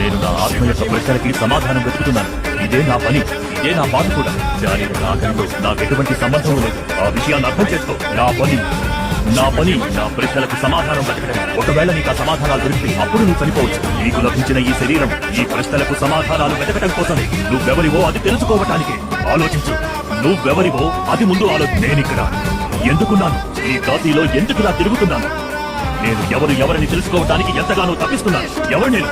నేను నా ఆత్మ యొక్క ప్రశ్నలకి సమాధానం వెతుకుతున్నాను. ఇదే నా పని, ఇదే నా బాధ కూడా. శారీరక ఆకలితో నాకు ఎటువంటి సంబంధం లేదు. ఆ విషయాన్ని అర్థం చేసుకో. నా పని నా ప్రశ్నలకు సమాధానం వెతకడం. ఒకవేళ నీకు ఆ సమాధానాలు దొరికితే అప్పుడు నువ్వు చనిపోవచ్చు. నీకు లభించిన ఈ శరీరం ఈ ప్రశ్నలకు సమాధానాలు వెతకడం కోసమే. నువ్వెవరివో అది తెలుసుకోవటానికి ఆలోచించు. నువ్వెవరివో అది ముందు నేనిక్కడ ఎందుకున్నాను? ఈ కాశీలో ఎందుకులా తిరుగుతున్నాను? నేను ఎవరిని తెలుసుకోవటానికి ఎంతగానో తప్పిస్తున్నాను. ఎవరు నేను?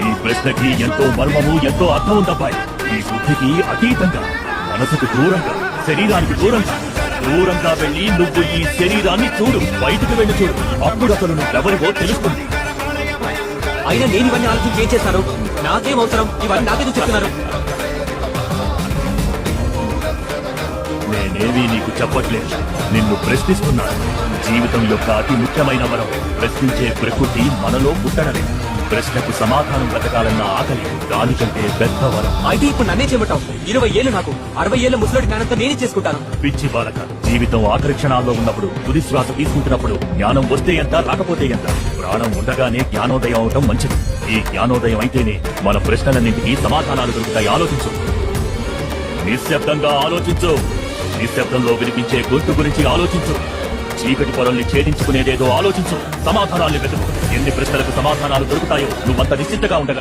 ఈ ప్రశ్నకి ఎంతో మర్మము, ఎంతో అర్థం ఉందబ్బాయి. ఈ బుద్ధికి అతీతంగా, మనసుకు దూరంగా, శరీరానికి దూరంగా వెళ్లి నువ్వు ఈ శరీరాన్ని చూడు. బయటకు వెళ్లి చూడు. అప్పుడు అసలు నువ్వెవరివో తెలుస్తుంది. అయినా నేను ఇవన్నీ ఆలోచించి ఏం చేస్తాను? నాకేం అవసరం? ఇవన్నీ నాకెందుకు చెప్తున్నారు? నేనేమీ నీకు చెప్పట్లేదు, నిన్ను ప్రశ్నిస్తున్నాను. జీవితం యొక్క అతి ముఖ్యమైన వరం ప్రశ్నించే ప్రకృతి మనలో పుట్టడమే. ప్రశ్నకు సమాధానం వెతకాలన్న ఆకలి దానికంటే పెద్ద వరం. అయితే ఇప్పుడు నన్నే చేయమంటావు? 20 ఏళ్ళు నాకు, 60 ఏళ్ల ముసలోడి జ్ఞానంతో నేనే చేసుకుంటాను. పిచ్చి బాలక, జీవితం ఆఖరి క్షణాల్లో ఉన్నప్పుడు, తుది శ్వాస తీసుకుంటున్నప్పుడు జ్ఞానం వస్తే ఎంత, రాకపోతే ఎంత. ప్రాణం ఉండగానే జ్ఞానోదయం అవటం మంచిది. ఈ జ్ఞానోదయం అయితేనే మన ప్రశ్నలన్నింటికీ సమాధానాలు దొరుకుతాయి. ఆలోచించు, నిశ్శబ్దంగా ఆలోచించు. నిశ్శబ్దంలో వినిపించే గొంతు గురించి ఆలోచించు. చీకటి పొరల్ని ఛేదించుకునేదేదో ఆలోచించు. సమాధానాల్ని వెతుకు. ఎన్ని ప్రశ్నలకు సమాధానాలు దొరుకుతాయో నువ్వంత నిశ్చితగా ఉండగలవు.